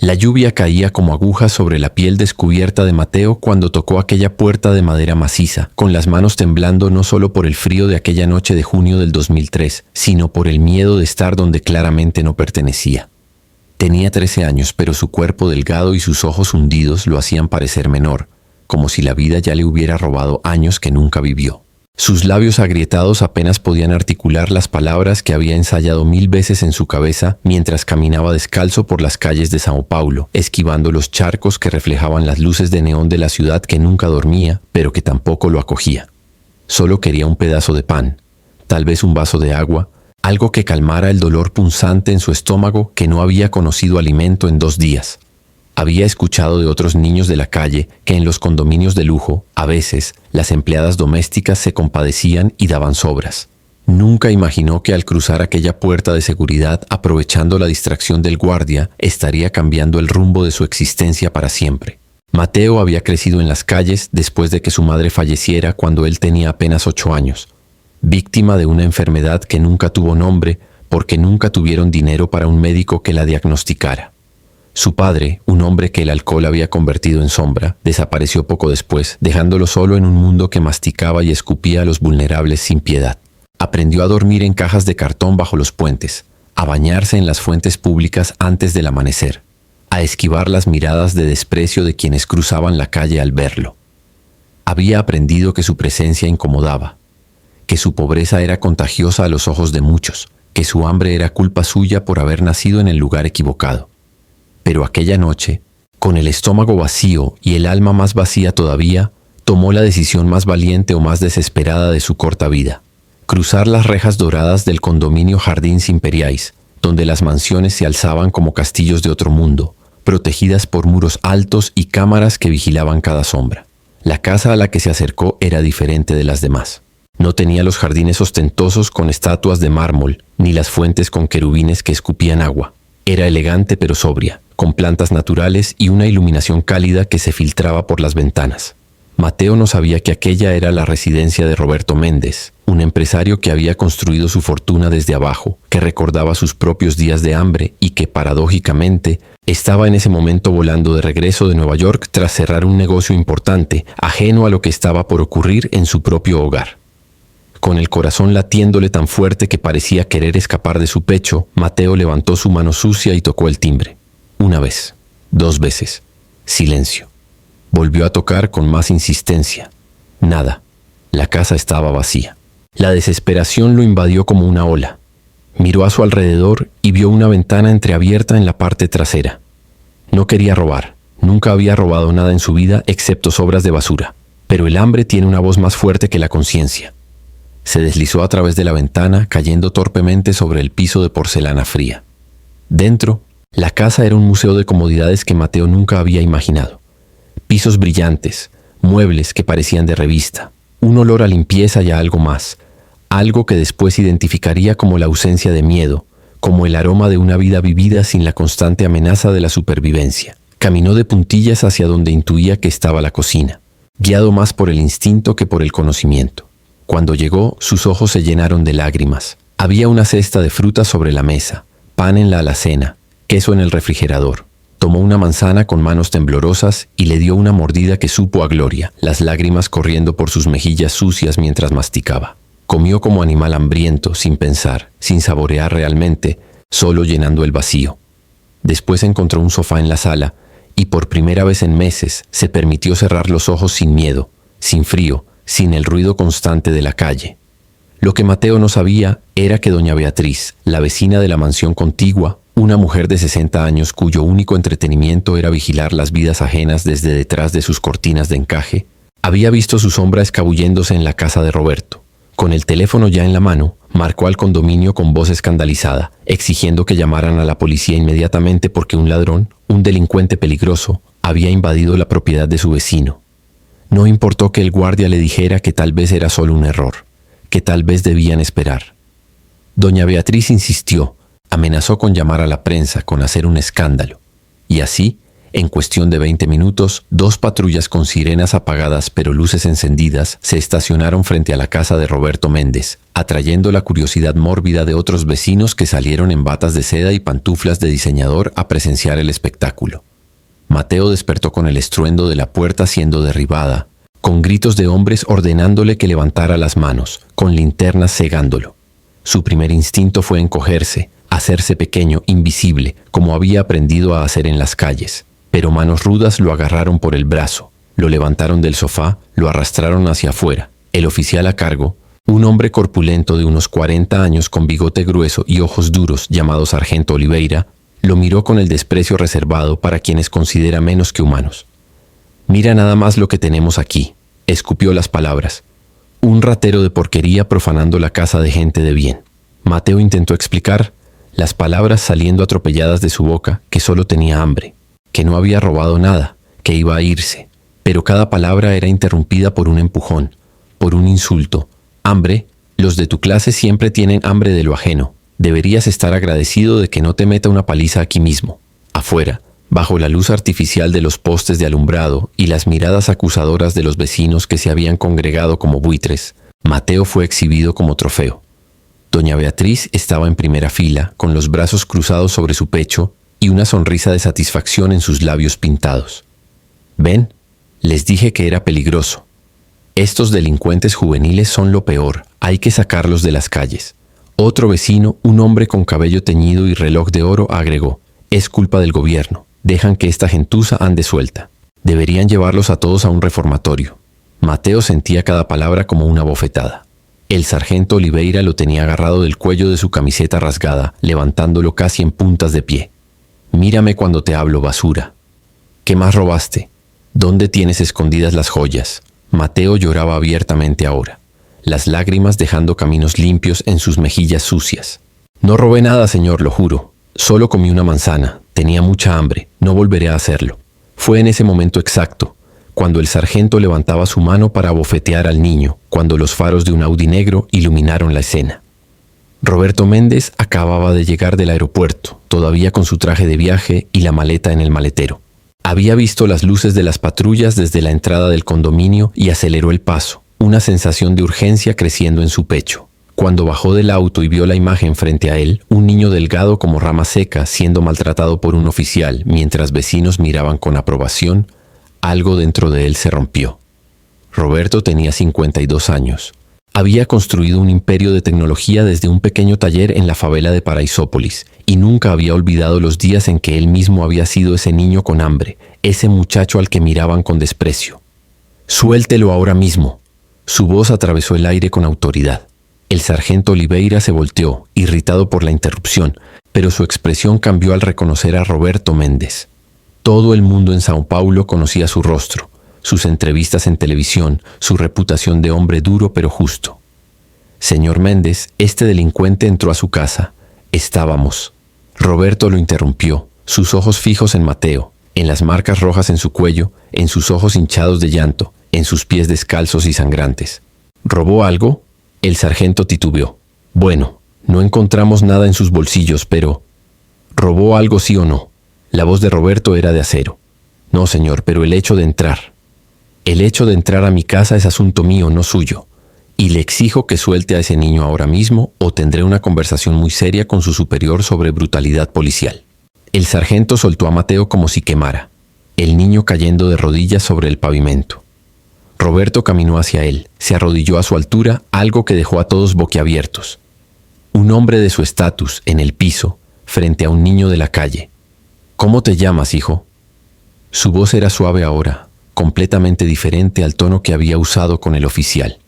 La lluvia caía como agujas sobre la piel descubierta de Mateo cuando tocó aquella puerta de madera maciza, con las manos temblando no solo por el frío de aquella noche de junio del 2003, sino por el miedo de estar donde claramente no pertenecía. Tenía 13 años, pero su cuerpo delgado y sus ojos hundidos lo hacían parecer menor, como si la vida ya le hubiera robado años que nunca vivió. Sus labios agrietados apenas podían articular las palabras que había ensayado 1000 veces en su cabeza mientras caminaba descalzo por las calles de Sao Paulo, esquivando los charcos que reflejaban las luces de neón de la ciudad que nunca dormía, pero que tampoco lo acogía. Solo quería un pedazo de pan, tal vez un vaso de agua, algo que calmara el dolor punzante en su estómago que no había conocido alimento en 2 días. Había escuchado de otros niños de la calle que en los condominios de lujo, a veces, las empleadas domésticas se compadecían y daban sobras. Nunca imaginó que al cruzar aquella puerta de seguridad, aprovechando la distracción del guardia, estaría cambiando el rumbo de su existencia para siempre. Mateo había crecido en las calles después de que su madre falleciera cuando él tenía apenas 8 años, víctima de una enfermedad que nunca tuvo nombre porque nunca tuvieron dinero para un médico que la diagnosticara. Su padre, un hombre que el alcohol había convertido en sombra, desapareció poco después, dejándolo solo en un mundo que masticaba y escupía a los vulnerables sin piedad. Aprendió a dormir en cajas de cartón bajo los puentes, a bañarse en las fuentes públicas antes del amanecer, a esquivar las miradas de desprecio de quienes cruzaban la calle al verlo. Había aprendido que su presencia incomodaba, que su pobreza era contagiosa a los ojos de muchos, que su hambre era culpa suya por haber nacido en el lugar equivocado. Pero aquella noche, con el estómago vacío y el alma más vacía todavía, tomó la decisión más valiente o más desesperada de su corta vida: cruzar las rejas doradas del condominio Jardins Imperiais, donde las mansiones se alzaban como castillos de otro mundo, protegidas por muros altos y cámaras que vigilaban cada sombra. La casa a la que se acercó era diferente de las demás. No tenía los jardines ostentosos con estatuas de mármol, ni las fuentes con querubines que escupían agua. Era elegante pero sobria, con plantas naturales y una iluminación cálida que se filtraba por las ventanas. Mateo no sabía que aquella era la residencia de Roberto Méndez, un empresario que había construido su fortuna desde abajo, que recordaba sus propios días de hambre y que, paradójicamente, estaba en ese momento volando de regreso de Nueva York tras cerrar un negocio importante, ajeno a lo que estaba por ocurrir en su propio hogar. Con el corazón latiéndole tan fuerte que parecía querer escapar de su pecho, Mateo levantó su mano sucia y tocó el timbre. 1 vez, 2 veces. Silencio. Volvió a tocar con más insistencia. Nada. La casa estaba vacía. La desesperación lo invadió como una ola. Miró a su alrededor y vio una ventana entreabierta en la parte trasera. No quería robar. Nunca había robado nada en su vida excepto sobras de basura. Pero el hambre tiene una voz más fuerte que la conciencia. Se deslizó a través de la ventana, cayendo torpemente sobre el piso de porcelana fría. Dentro, la casa era un museo de comodidades que Mateo nunca había imaginado. Pisos brillantes, muebles que parecían de revista, un olor a limpieza y a algo más, algo que después identificaría como la ausencia de miedo, como el aroma de una vida vivida sin la constante amenaza de la supervivencia. Caminó de puntillas hacia donde intuía que estaba la cocina, guiado más por el instinto que por el conocimiento. Cuando llegó, sus ojos se llenaron de lágrimas. Había una cesta de frutas sobre la mesa, pan en la alacena, queso en el refrigerador. Tomó una manzana con manos temblorosas y le dio una mordida que supo a gloria, las lágrimas corriendo por sus mejillas sucias mientras masticaba. Comió como animal hambriento, sin pensar, sin saborear realmente, solo llenando el vacío. Después encontró un sofá en la sala y por primera vez en meses se permitió cerrar los ojos sin miedo, sin frío, sin el ruido constante de la calle. Lo que Mateo no sabía era que doña Beatriz, la vecina de la mansión contigua, una mujer de 60 años cuyo único entretenimiento era vigilar las vidas ajenas desde detrás de sus cortinas de encaje, había visto su sombra escabulléndose en la casa de Roberto. Con el teléfono ya en la mano, marcó al condominio con voz escandalizada, exigiendo que llamaran a la policía inmediatamente porque un ladrón, un delincuente peligroso, había invadido la propiedad de su vecino. No importó que el guardia le dijera que tal vez era solo un error, que tal vez debían esperar. Doña Beatriz insistió, amenazó con llamar a la prensa, con hacer un escándalo. Y así, En cuestión de 20 minutos, 2 patrullas con sirenas apagadas pero luces encendidas se estacionaron frente a la casa de Roberto Méndez, atrayendo la curiosidad mórbida de otros vecinos que salieron en batas de seda y pantuflas de diseñador a presenciar el espectáculo. Mateo despertó con el estruendo de la puerta siendo derribada, con gritos de hombres ordenándole que levantara las manos, con linternas cegándolo. Su primer instinto fue encogerse, hacerse pequeño, invisible, como había aprendido a hacer en las calles. Pero manos rudas lo agarraron por el brazo, lo levantaron del sofá, lo arrastraron hacia afuera. El oficial a cargo, un hombre corpulento de unos 40 años con bigote grueso y ojos duros llamado Sargento Oliveira, lo miró con el desprecio reservado para quienes considera menos que humanos. «Mira nada más lo que tenemos aquí», escupió las palabras. «Un ratero de porquería profanando la casa de gente de bien». Mateo intentó explicar, las palabras saliendo atropelladas de su boca, que solo tenía hambre, que no había robado nada, que iba a irse. Pero cada palabra era interrumpida por un empujón, por un insulto. «Hambre, los de tu clase siempre tienen hambre de lo ajeno. Deberías estar agradecido de que no te meta una paliza aquí mismo». Afuera, bajo la luz artificial de los postes de alumbrado y las miradas acusadoras de los vecinos que se habían congregado como buitres, Mateo fue exhibido como trofeo. Doña Beatriz estaba en primera fila, con los brazos cruzados sobre su pecho y una sonrisa de satisfacción en sus labios pintados. «Ven, les dije que era peligroso. Estos delincuentes juveniles son lo peor, hay que sacarlos de las calles». Otro vecino, un hombre con cabello teñido y reloj de oro, agregó: «Es culpa del gobierno, dejan que esta gentuza ande suelta. Deberían llevarlos a todos a un reformatorio». Mateo sentía cada palabra como una bofetada. El sargento Oliveira lo tenía agarrado del cuello de su camiseta rasgada, levantándolo casi en puntas de pie. «Mírame cuando te hablo, basura. ¿Qué más robaste? ¿Dónde tienes escondidas las joyas?» Mateo lloraba abiertamente ahora, las lágrimas dejando caminos limpios en sus mejillas sucias. «No robé nada, señor, lo juro. Solo comí una manzana. Tenía mucha hambre. No volveré a hacerlo». Fue en ese momento exacto, cuando el sargento levantaba su mano para abofetear al niño, cuando los faros de un Audi negro iluminaron la escena. Roberto Méndez acababa de llegar del aeropuerto, todavía con su traje de viaje y la maleta en el maletero. Había visto las luces de las patrullas desde la entrada del condominio y aceleró el paso, una sensación de urgencia creciendo en su pecho. Cuando bajó del auto y vio la imagen frente a él, un niño delgado como rama seca siendo maltratado por un oficial mientras vecinos miraban con aprobación, algo dentro de él se rompió. Roberto tenía 52 años. Había construido un imperio de tecnología desde un pequeño taller en la favela de Paraisópolis y nunca había olvidado los días en que él mismo había sido ese niño con hambre, ese muchacho al que miraban con desprecio. «Suéltelo ahora mismo». Su voz atravesó el aire con autoridad. El sargento Oliveira se volteó, irritado por la interrupción, pero su expresión cambió al reconocer a Roberto Méndez. Todo el mundo en Sao Paulo conocía su rostro, sus entrevistas en televisión, su reputación de hombre duro pero justo. «Señor Méndez, este delincuente entró a su casa. Estábamos». Roberto lo interrumpió, sus ojos fijos en Mateo, en las marcas rojas en su cuello, en sus ojos hinchados de llanto, en sus pies descalzos y sangrantes. «¿Robó algo?». El sargento titubeó. «Bueno, no encontramos nada en sus bolsillos, pero... ¿robó algo, sí o no?». La voz de Roberto era de acero. «No, señor, pero el hecho de entrar. El hecho de entrar a mi casa es asunto mío, no suyo. Y le exijo que suelte a ese niño ahora mismo o tendré una conversación muy seria con su superior sobre brutalidad policial». El sargento soltó a Mateo como si quemara, el niño cayendo de rodillas sobre el pavimento. Roberto caminó hacia él, se arrodilló a su altura, algo que dejó a todos boquiabiertos. Un hombre de su estatus, en el piso, frente a un niño de la calle. «¿Cómo te llamas, hijo?». Su voz era suave ahora, completamente diferente al tono que había usado con el oficial.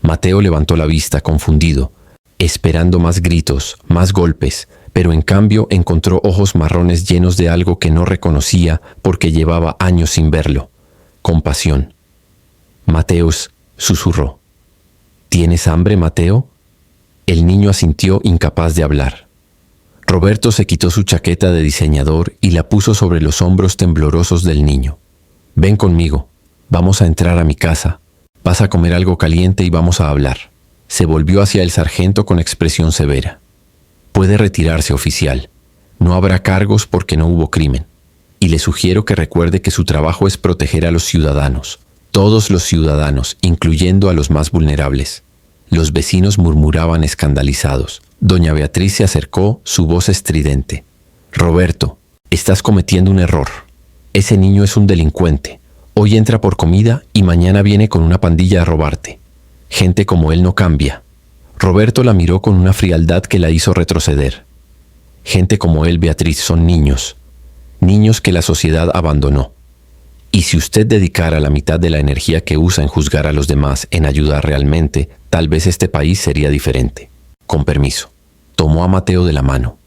Mateo levantó la vista, confundido, esperando más gritos, más golpes, pero en cambio encontró ojos marrones llenos de algo que no reconocía porque llevaba años sin verlo. Compasión. «Mateos», susurró. «¿Tienes hambre, Mateo?». El niño asintió, incapaz de hablar. Roberto se quitó su chaqueta de diseñador y la puso sobre los hombros temblorosos del niño. «Ven conmigo, vamos a entrar a mi casa, vas a comer algo caliente y vamos a hablar». Se volvió hacia el sargento con expresión severa. «Puede retirarse, oficial. No habrá cargos porque no hubo crimen». y le sugiero que recuerde que su trabajo es proteger a los ciudadanos, todos los ciudadanos, incluyendo a los más vulnerables. Los vecinos murmuraban escandalizados. Doña Beatriz se acercó, su voz estridente. Roberto, estás cometiendo un error. Ese niño es un delincuente. Hoy entra por comida y mañana viene con una pandilla a robarte. Gente como él no cambia. Roberto la miró con una frialdad que la hizo retroceder. Gente como él, Beatriz, son niños. Niños que la sociedad abandonó. Y si usted dedicara la mitad de la energía que usa en juzgar a los demás en ayudar realmente, tal vez este país sería diferente. Con permiso. Tomó a Mateo de la mano.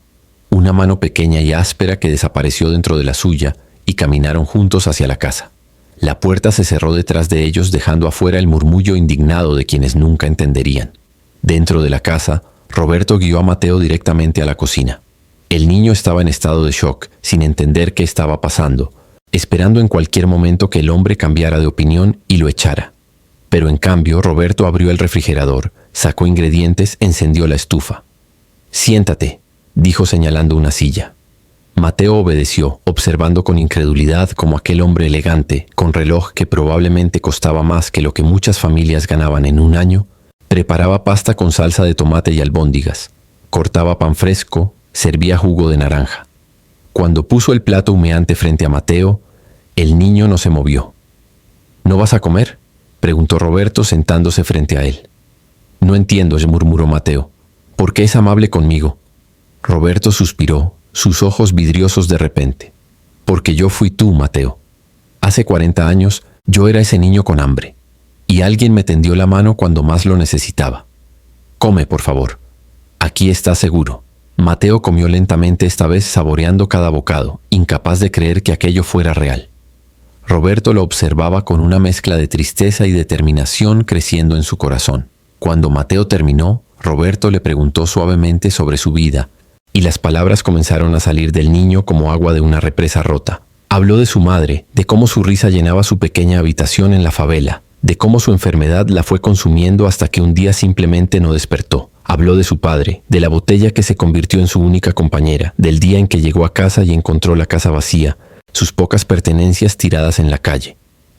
Una mano pequeña y áspera que desapareció dentro de la suya, y caminaron juntos hacia la casa. La puerta se cerró detrás de ellos, dejando afuera el murmullo indignado de quienes nunca entenderían. Dentro de la casa, Roberto guió a Mateo directamente a la cocina. El niño estaba en estado de shock, sin entender qué estaba pasando, esperando en cualquier momento que el hombre cambiara de opinión y lo echara. Pero en cambio, Roberto abrió el refrigerador, sacó ingredientes, encendió la estufa. «Siéntate», dijo señalando una silla. Mateo obedeció, observando con incredulidad cómo aquel hombre elegante, con reloj que probablemente costaba más que lo que muchas familias ganaban en un año, preparaba pasta con salsa de tomate y albóndigas, cortaba pan fresco, servía jugo de naranja. Cuando puso el plato humeante frente a Mateo, el niño no se movió. «¿No vas a comer?», preguntó Roberto sentándose frente a él. «No entiendo», murmuró Mateo. «¿Por qué es amable conmigo?». Roberto suspiró, sus ojos vidriosos de repente. «Porque yo fui tú, Mateo. Hace 40 años yo era ese niño con hambre, y alguien me tendió la mano cuando más lo necesitaba. Come, por favor. Aquí estás seguro». Mateo comió lentamente, esta vez saboreando cada bocado, incapaz de creer que aquello fuera real. Roberto lo observaba con una mezcla de tristeza y determinación creciendo en su corazón. Cuando Mateo terminó, Roberto le preguntó suavemente sobre su vida, y las palabras comenzaron a salir del niño como agua de una represa rota. Habló de su madre, de cómo su risa llenaba su pequeña habitación en la favela, de cómo su enfermedad la fue consumiendo hasta que un día simplemente no despertó. Habló de su padre, de la botella que se convirtió en su única compañera, del día en que llegó a casa y encontró la casa vacía, sus pocas pertenencias tiradas en la calle.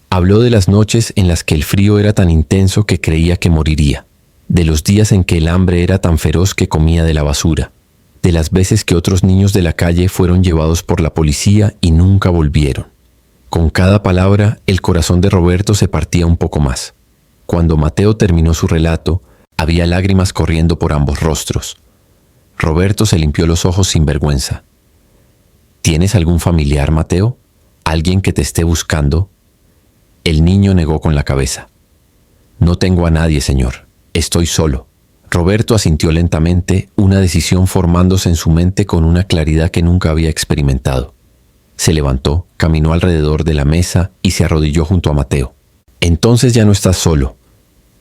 Habló de las noches en las que el frío era tan intenso que creía que moriría, de los días en que el hambre era tan feroz que comía de la basura, de las veces que otros niños de la calle fueron llevados por la policía y nunca volvieron. Con cada palabra, el corazón de Roberto se partía un poco más. Cuando Mateo terminó su relato, había lágrimas corriendo por ambos rostros. Roberto se limpió los ojos sin vergüenza. ¿Tienes algún familiar, Mateo? ¿Alguien que te esté buscando? El niño negó con la cabeza. No tengo a nadie, señor. Estoy solo. Roberto asintió lentamente, una decisión formándose en su mente con una claridad que nunca había experimentado. Se levantó, caminó alrededor de la mesa y se arrodilló junto a Mateo. Entonces ya no estás solo.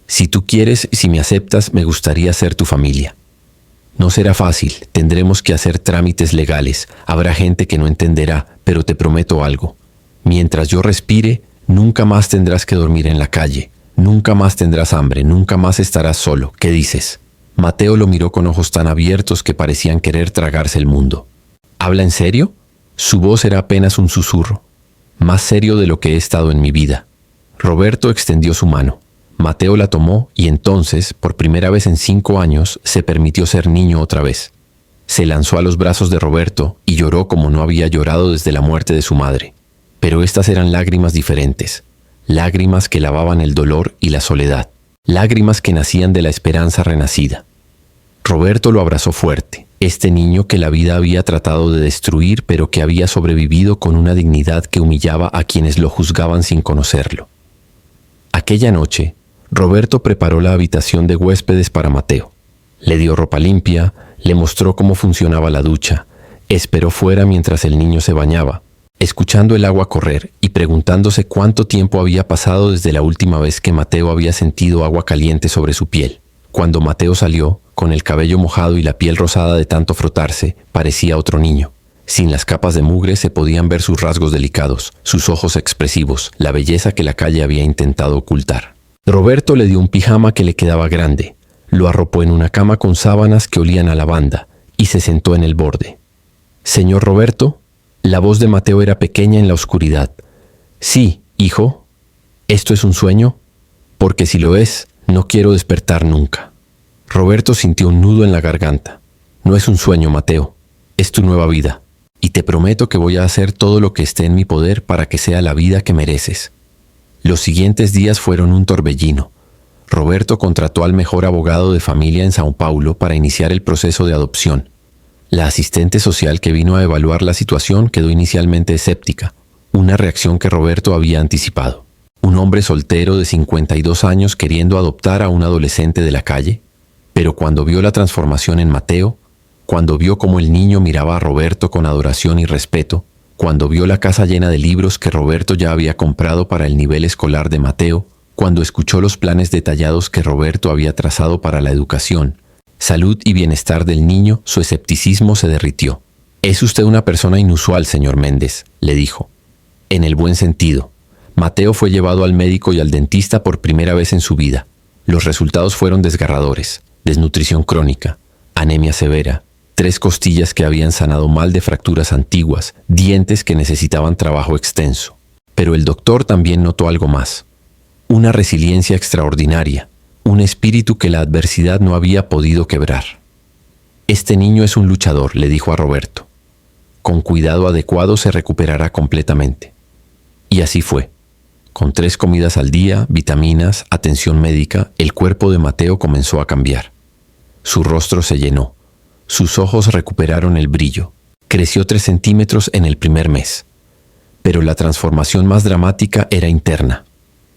Si tú quieres, si me aceptas, me gustaría ser tu familia. No será fácil, tendremos que hacer trámites legales, habrá gente que no entenderá, pero te prometo algo. Mientras yo respire, nunca más tendrás que dormir en la calle, nunca más tendrás hambre, nunca más estarás solo. ¿Qué dices? Mateo lo miró con ojos tan abiertos que parecían querer tragarse el mundo. ¿Habla en serio? Su voz era apenas un susurro, más serio de lo que he estado en mi vida. Roberto extendió su mano. Mateo la tomó y entonces, por primera vez en 5 años, se permitió ser niño otra vez. Se lanzó a los brazos de Roberto y lloró como no había llorado desde la muerte de su madre. Pero estas eran lágrimas diferentes, lágrimas que lavaban el dolor y la soledad, lágrimas que nacían de la esperanza renacida. Roberto lo abrazó fuerte, este niño que la vida había tratado de destruir, pero que había sobrevivido con una dignidad que humillaba a quienes lo juzgaban sin conocerlo. Aquella noche, Roberto preparó la habitación de huéspedes para Mateo. Le dio ropa limpia, le mostró cómo funcionaba la ducha, esperó fuera mientras el niño se bañaba, escuchando el agua correr y preguntándose cuánto tiempo había pasado desde la última vez que Mateo había sentido agua caliente sobre su piel. Cuando Mateo salió, con el cabello mojado y la piel rosada de tanto frotarse, parecía otro niño. Sin las capas de mugre se podían ver sus rasgos delicados, sus ojos expresivos, la belleza que la calle había intentado ocultar. Roberto le dio un pijama que le quedaba grande, lo arropó en una cama con sábanas que olían a lavanda y se sentó en el borde. «Señor Roberto», La voz de Mateo era pequeña en la oscuridad. Sí, hijo. ¿Esto es un sueño? Porque si lo es, no quiero despertar nunca. Roberto sintió un nudo en la garganta. No es un sueño, Mateo. Es tu nueva vida. Y te prometo que voy a hacer todo lo que esté en mi poder para que sea la vida que mereces. Los siguientes días fueron un torbellino. Roberto contrató al mejor abogado de familia en Sao Paulo para iniciar el proceso de adopción. La asistente social que vino a evaluar la situación quedó inicialmente escéptica, una reacción que Roberto había anticipado. ¿Un hombre soltero de 52 años queriendo adoptar a un adolescente de la calle? Pero cuando vio la transformación en Mateo, cuando vio cómo el niño miraba a Roberto con adoración y respeto, cuando vio la casa llena de libros que Roberto ya había comprado para el nivel escolar de Mateo, cuando escuchó los planes detallados que Roberto había trazado para la educación, salud y bienestar del niño, su escepticismo se derritió. «Es usted una persona inusual, señor Méndez», le dijo. En el buen sentido. Mateo fue llevado al médico y al dentista por primera vez en su vida. Los resultados fueron desgarradores: desnutrición crónica, anemia severa, 3 costillas que habían sanado mal de fracturas antiguas, dientes que necesitaban trabajo extenso. Pero el doctor también notó algo más: una resiliencia extraordinaria, un espíritu que la adversidad no había podido quebrar. «Este niño es un luchador», le dijo a Roberto. «Con cuidado adecuado se recuperará completamente». Y así fue. Con 3 comidas al día, vitaminas, atención médica, el cuerpo de Mateo comenzó a cambiar. Su rostro se llenó. Sus ojos recuperaron el brillo. Creció 3 centímetros en el primer mes. Pero la transformación más dramática era interna.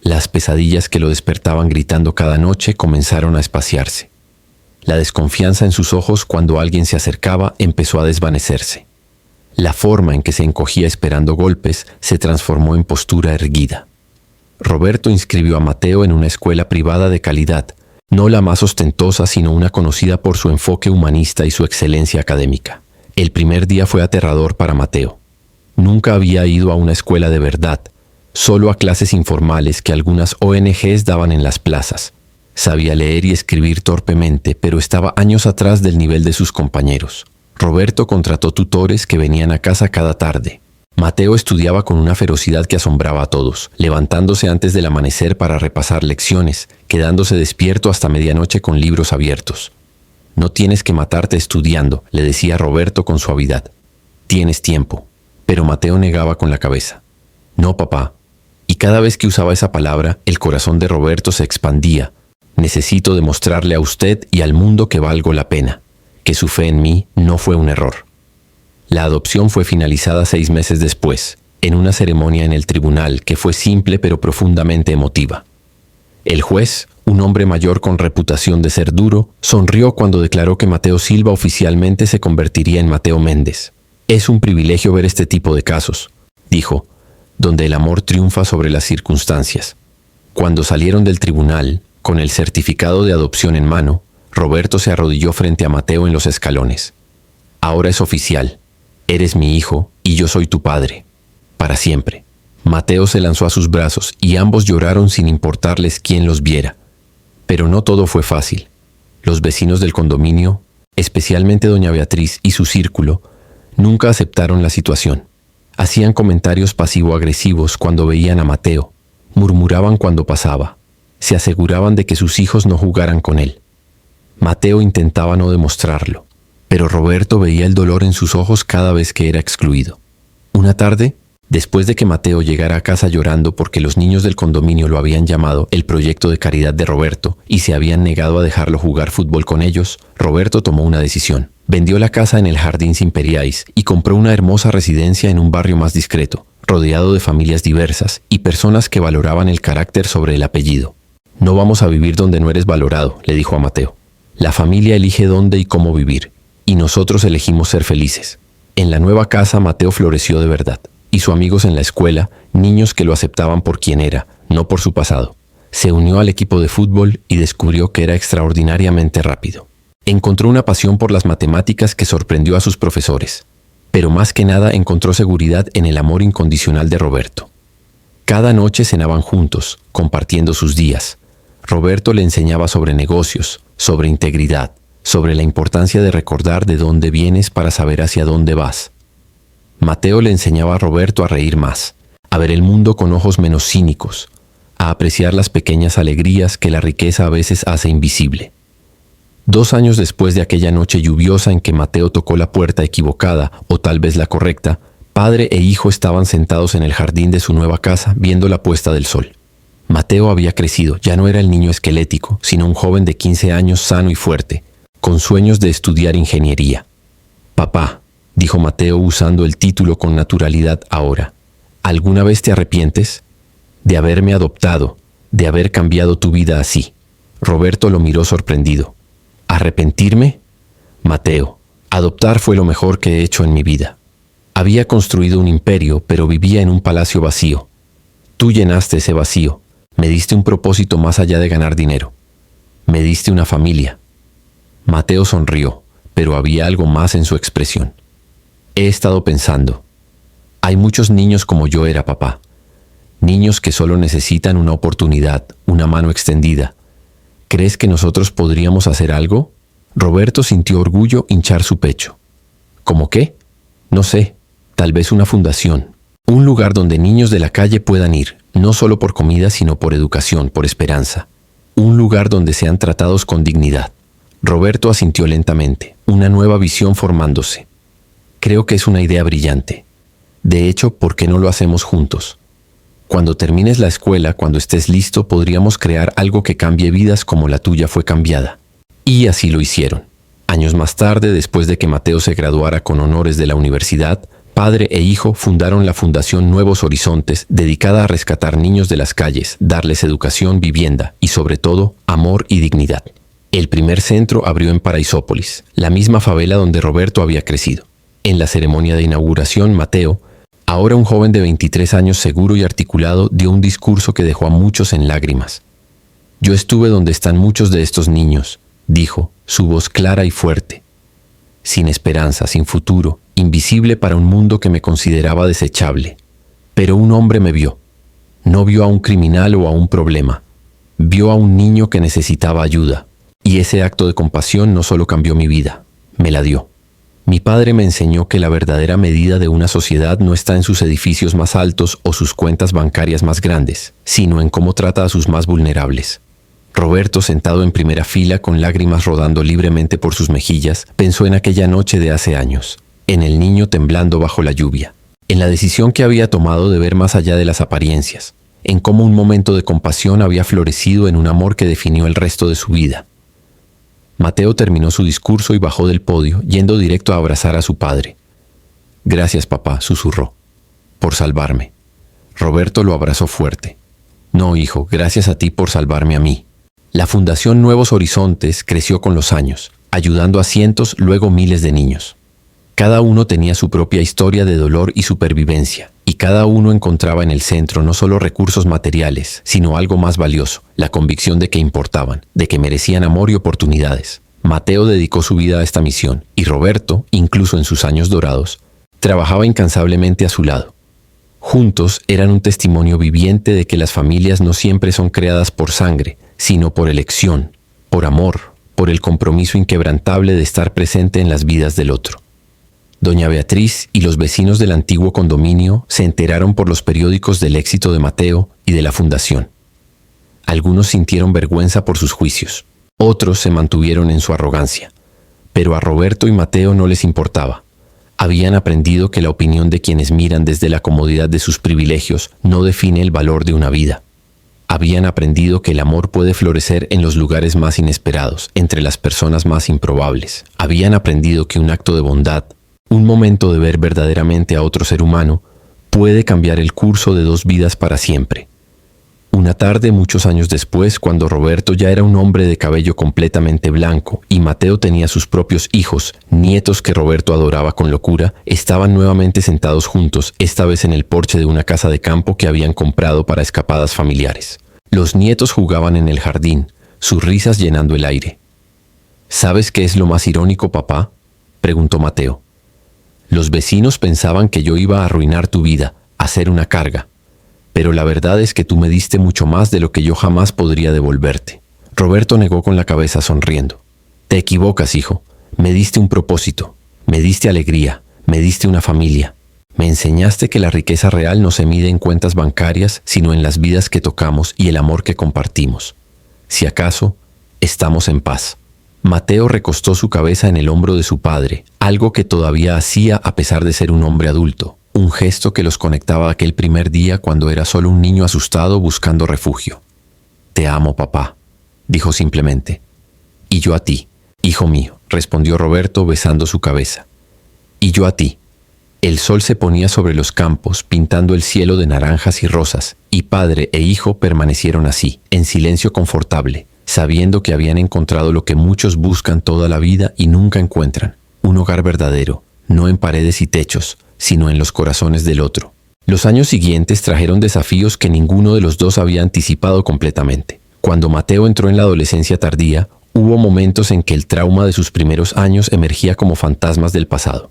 Las pesadillas que lo despertaban gritando cada noche comenzaron a espaciarse. La desconfianza en sus ojos cuando alguien se acercaba empezó a desvanecerse. La forma en que se encogía esperando golpes se transformó en postura erguida. Roberto inscribió a Mateo en una escuela privada de calidad, no la más ostentosa, sino una conocida por su enfoque humanista y su excelencia académica. El primer día fue aterrador para Mateo. Nunca había ido a una escuela de verdad, solo a clases informales que algunas ONGs daban en las plazas. Sabía leer y escribir torpemente, pero estaba años atrás del nivel de sus compañeros. Roberto contrató tutores que venían a casa cada tarde. Mateo estudiaba con una ferocidad que asombraba a todos, levantándose antes del amanecer para repasar lecciones, quedándose despierto hasta medianoche con libros abiertos. «No tienes que matarte estudiando», le decía Roberto con suavidad. «Tienes tiempo». Pero Mateo negaba con la cabeza. «No, papá». Y cada vez que usaba esa palabra, el corazón de Roberto se expandía. «Necesito demostrarle a usted y al mundo que valgo la pena, que su fe en mí no fue un error». La adopción fue finalizada 6 meses después, en una ceremonia en el tribunal que fue simple pero profundamente emotiva. El juez, un hombre mayor con reputación de ser duro, sonrió cuando declaró que Mateo Silva oficialmente se convertiría en Mateo Méndez. «Es un privilegio ver este tipo de casos», dijo, «donde el amor triunfa sobre las circunstancias». Cuando salieron del tribunal, con el certificado de adopción en mano, Roberto se arrodilló frente a Mateo en los escalones. «Ahora es oficial. Eres mi hijo y yo soy tu padre. Para siempre». Mateo se lanzó a sus brazos y ambos lloraron sin importarles quién los viera. Pero no todo fue fácil. Los vecinos del condominio, especialmente doña Beatriz y su círculo, nunca aceptaron la situación. Hacían comentarios pasivo-agresivos cuando veían a Mateo, murmuraban cuando pasaba, se aseguraban de que sus hijos no jugaran con él. Mateo intentaba no demostrarlo, pero Roberto veía el dolor en sus ojos cada vez que era excluido. Una tarde, después de que Mateo llegara a casa llorando porque los niños del condominio lo habían llamado el proyecto de caridad de Roberto y se habían negado a dejarlo jugar fútbol con ellos, Roberto tomó una decisión. Vendió la casa en el Jardins Imperiais y compró una hermosa residencia en un barrio más discreto, rodeado de familias diversas y personas que valoraban el carácter sobre el apellido. «No vamos a vivir donde no eres valorado», le dijo a Mateo. «La familia elige dónde y cómo vivir, y nosotros elegimos ser felices». En la nueva casa Mateo floreció de verdad. Hizo amigos en la escuela, niños que lo aceptaban por quien era, no por su pasado. Se unió al equipo de fútbol y descubrió que era extraordinariamente rápido. Encontró una pasión por las matemáticas que sorprendió a sus profesores. Pero más que nada encontró seguridad en el amor incondicional de Roberto. Cada noche cenaban juntos, compartiendo sus días. Roberto le enseñaba sobre negocios, sobre integridad, sobre la importancia de recordar de dónde vienes para saber hacia dónde vas. Mateo le enseñaba a Roberto a reír más, a ver el mundo con ojos menos cínicos, a apreciar las pequeñas alegrías que la riqueza a veces hace invisible. 2 años después de aquella noche lluviosa en que Mateo tocó la puerta equivocada, o tal vez la correcta, padre e hijo estaban sentados en el jardín de su nueva casa viendo la puesta del sol. Mateo había crecido, ya no era el niño esquelético, sino un joven de 15 años sano y fuerte, con sueños de estudiar ingeniería. «Papá», dijo Mateo usando el título con naturalidad ahora, ¿alguna vez te arrepientes de haberme adoptado, de haber cambiado tu vida así? Roberto lo miró sorprendido. ¿Arrepentirme? Mateo, adoptar fue lo mejor que he hecho en mi vida. Había construido un imperio, pero vivía en un palacio vacío. Tú llenaste ese vacío. Me diste un propósito más allá de ganar dinero. Me diste una familia. Mateo sonrió, pero había algo más en su expresión. He estado pensando. Hay muchos niños como yo era, papá. Niños que solo necesitan una oportunidad, una mano extendida. ¿Crees que nosotros podríamos hacer algo? Roberto sintió orgullo hinchar su pecho. ¿Cómo qué? No sé, tal vez una fundación. Un lugar donde niños de la calle puedan ir, no solo por comida, sino por educación, por esperanza. Un lugar donde sean tratados con dignidad. Roberto asintió lentamente, una nueva visión formándose. Creo que es una idea brillante. De hecho, ¿por qué no lo hacemos juntos? Cuando termines la escuela, cuando estés listo, podríamos crear algo que cambie vidas como la tuya fue cambiada. Y así lo hicieron. Años más tarde, después de que Mateo se graduara con honores de la universidad, padre e hijo fundaron la Fundación Nuevos Horizontes, dedicada a rescatar niños de las calles, darles educación, vivienda y, sobre todo, amor y dignidad. El primer centro abrió en Paraisópolis, la misma favela donde Roberto había crecido. En la ceremonia de inauguración, Mateo, ahora un joven de 23 años seguro y articulado, dio un discurso que dejó a muchos en lágrimas. Yo estuve donde están muchos de estos niños, dijo, su voz clara y fuerte. Sin esperanza, sin futuro, invisible para un mundo que me consideraba desechable. Pero un hombre me vio. No vio a un criminal o a un problema. Vio a un niño que necesitaba ayuda. Y ese acto de compasión no solo cambió mi vida, me la dio. Mi padre me enseñó que la verdadera medida de una sociedad no está en sus edificios más altos o sus cuentas bancarias más grandes, sino en cómo trata a sus más vulnerables. Roberto, sentado en primera fila con lágrimas rodando libremente por sus mejillas, pensó en aquella noche de hace años, en el niño temblando bajo la lluvia, en la decisión que había tomado de ver más allá de las apariencias, en cómo un momento de compasión había florecido en un amor que definió el resto de su vida. Mateo terminó su discurso y bajó del podio, yendo directo a abrazar a su padre. «Gracias, papá», susurró, «por salvarme». Roberto lo abrazó fuerte. «No, hijo, gracias a ti por salvarme a mí». La Fundación Nuevos Horizontes creció con los años, ayudando a cientos, luego miles de niños. Cada uno tenía su propia historia de dolor y supervivencia, y cada uno encontraba en el centro no solo recursos materiales, sino algo más valioso, la convicción de que importaban, de que merecían amor y oportunidades. Mateo dedicó su vida a esta misión, y Roberto, incluso en sus años dorados, trabajaba incansablemente a su lado. Juntos eran un testimonio viviente de que las familias no siempre son creadas por sangre, sino por elección, por amor, por el compromiso inquebrantable de estar presente en las vidas del otro. Doña Beatriz y los vecinos del antiguo condominio se enteraron por los periódicos del éxito de Mateo y de la fundación. Algunos sintieron vergüenza por sus juicios, otros se mantuvieron en su arrogancia, pero a Roberto y Mateo no les importaba. Habían aprendido que la opinión de quienes miran desde la comodidad de sus privilegios no define el valor de una vida. Habían aprendido que el amor puede florecer en los lugares más inesperados, entre las personas más improbables. Habían aprendido que un acto de bondad, un momento de ver verdaderamente a otro ser humano, puede cambiar el curso de 2 vidas para siempre. Una tarde, muchos años después, cuando Roberto ya era un hombre de cabello completamente blanco y Mateo tenía sus propios hijos, nietos que Roberto adoraba con locura, estaban nuevamente sentados juntos, esta vez en el porche de una casa de campo que habían comprado para escapadas familiares. Los nietos jugaban en el jardín, sus risas llenando el aire. ¿Sabes qué es lo más irónico, papá?, preguntó Mateo. Los vecinos pensaban que yo iba a arruinar tu vida, a ser una carga. Pero la verdad es que tú me diste mucho más de lo que yo jamás podría devolverte. Roberto negó con la cabeza sonriendo. Te equivocas, hijo. Me diste un propósito, me diste alegría, me diste una familia. Me enseñaste que la riqueza real no se mide en cuentas bancarias, sino en las vidas que tocamos y el amor que compartimos. Si acaso, estamos en paz. Mateo recostó su cabeza en el hombro de su padre, algo que todavía hacía a pesar de ser un hombre adulto, un gesto que los conectaba aquel primer día cuando era solo un niño asustado buscando refugio. «Te amo, papá», dijo simplemente. «Y yo a ti, hijo mío», respondió Roberto besando su cabeza. «Y yo a ti». El sol se ponía sobre los campos, pintando el cielo de naranjas y rosas, y padre e hijo permanecieron así, en silencio confortable, sabiendo que habían encontrado lo que muchos buscan toda la vida y nunca encuentran, un hogar verdadero, no en paredes y techos, sino en los corazones del otro. Los años siguientes trajeron desafíos que ninguno de los dos había anticipado completamente. Cuando Mateo entró en la adolescencia tardía, hubo momentos en que el trauma de sus primeros años emergía como fantasmas del pasado.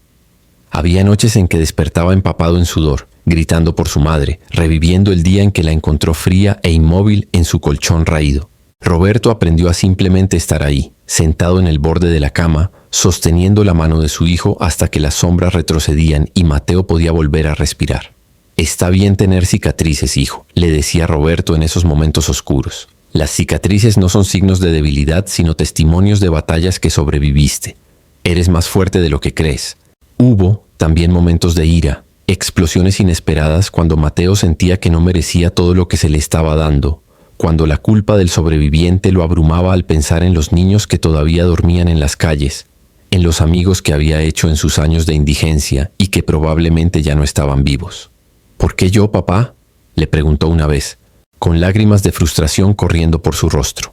Había noches en que despertaba empapado en sudor, gritando por su madre, reviviendo el día en que la encontró fría e inmóvil en su colchón raído. Roberto aprendió a simplemente estar ahí, sentado en el borde de la cama, sosteniendo la mano de su hijo hasta que las sombras retrocedían y Mateo podía volver a respirar. «Está bien tener cicatrices, hijo», le decía Roberto en esos momentos oscuros. «Las cicatrices no son signos de debilidad, sino testimonios de batallas que sobreviviste. Eres más fuerte de lo que crees». Hubo también momentos de ira, explosiones inesperadas cuando Mateo sentía que no merecía todo lo que se le estaba dando, cuando la culpa del sobreviviente lo abrumaba al pensar en los niños que todavía dormían en las calles, en los amigos que había hecho en sus años de indigencia y que probablemente ya no estaban vivos. «¿Por qué yo, papá?», le preguntó una vez, con lágrimas de frustración corriendo por su rostro.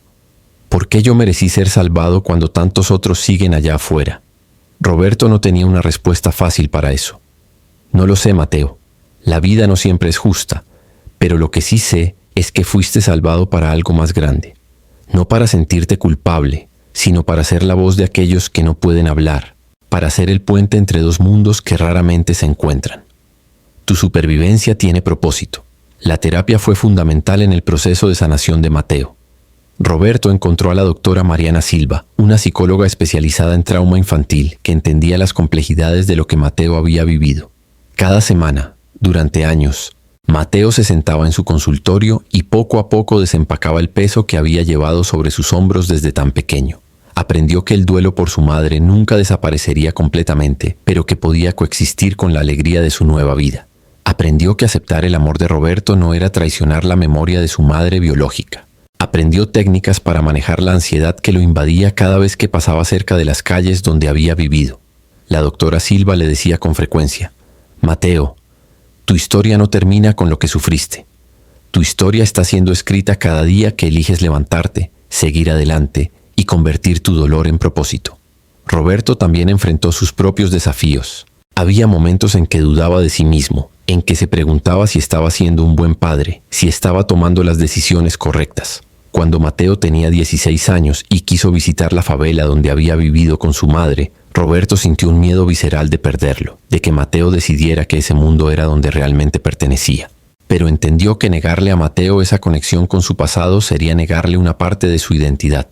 «¿Por qué yo merecí ser salvado cuando tantos otros siguen allá afuera?». Roberto no tenía una respuesta fácil para eso. «No lo sé, Mateo. La vida no siempre es justa, pero lo que sí sé es que fuiste salvado para algo más grande. No para sentirte culpable, sino para ser la voz de aquellos que no pueden hablar, para ser el puente entre dos mundos que raramente se encuentran. Tu supervivencia tiene propósito». La terapia fue fundamental en el proceso de sanación de Mateo. Roberto encontró a la doctora Mariana Silva, una psicóloga especializada en trauma infantil que entendía las complejidades de lo que Mateo había vivido. Cada semana, durante años, Mateo se sentaba en su consultorio y poco a poco desempacaba el peso que había llevado sobre sus hombros desde tan pequeño. Aprendió que el duelo por su madre nunca desaparecería completamente, pero que podía coexistir con la alegría de su nueva vida. Aprendió que aceptar el amor de Roberto no era traicionar la memoria de su madre biológica. Aprendió técnicas para manejar la ansiedad que lo invadía cada vez que pasaba cerca de las calles donde había vivido. La doctora Silva le decía con frecuencia: «Mateo, tu historia no termina con lo que sufriste. Tu historia está siendo escrita cada día que eliges levantarte, seguir adelante y convertir tu dolor en propósito». Roberto también enfrentó sus propios desafíos. Había momentos en que dudaba de sí mismo, en que se preguntaba si estaba siendo un buen padre, si estaba tomando las decisiones correctas. Cuando Mateo tenía 16 años y quiso visitar la favela donde había vivido con su madre, Roberto sintió un miedo visceral de perderlo, de que Mateo decidiera que ese mundo era donde realmente pertenecía. Pero entendió que negarle a Mateo esa conexión con su pasado sería negarle una parte de su identidad.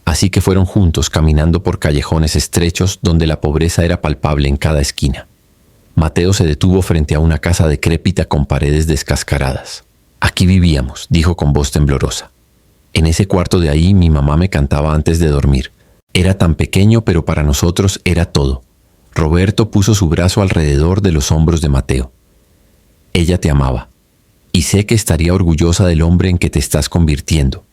Así que fueron juntos caminando por callejones estrechos donde la pobreza era palpable en cada esquina. Mateo se detuvo frente a una casa decrépita con paredes descascaradas. «Aquí vivíamos», dijo con voz temblorosa. «En ese cuarto de ahí mi mamá me cantaba antes de dormir. Era tan pequeño, pero para nosotros era todo». Roberto puso su brazo alrededor de los hombros de Mateo. «Ella te amaba. Y sé que estaría orgullosa del hombre en que te estás convirtiendo».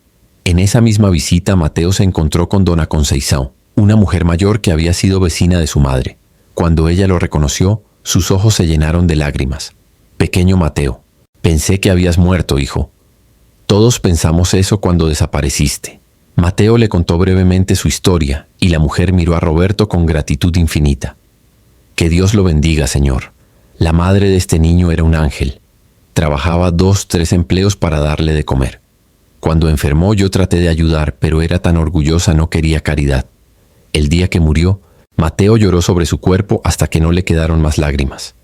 En esa misma visita, Mateo se encontró con dona Conceição, una mujer mayor que había sido vecina de su madre. Cuando ella lo reconoció, sus ojos se llenaron de lágrimas. «Pequeño Mateo, pensé que habías muerto, hijo. Todos pensamos eso cuando desapareciste». Mateo le contó brevemente su historia y la mujer miró a Roberto con gratitud infinita. «Que Dios lo bendiga, señor. La madre de este niño era un ángel. Trabajaba 2-3 empleos para darle de comer. Cuando enfermó yo traté de ayudar, pero era tan orgullosa, no quería caridad. El día que murió, Mateo lloró sobre su cuerpo hasta que no le quedaron más lágrimas.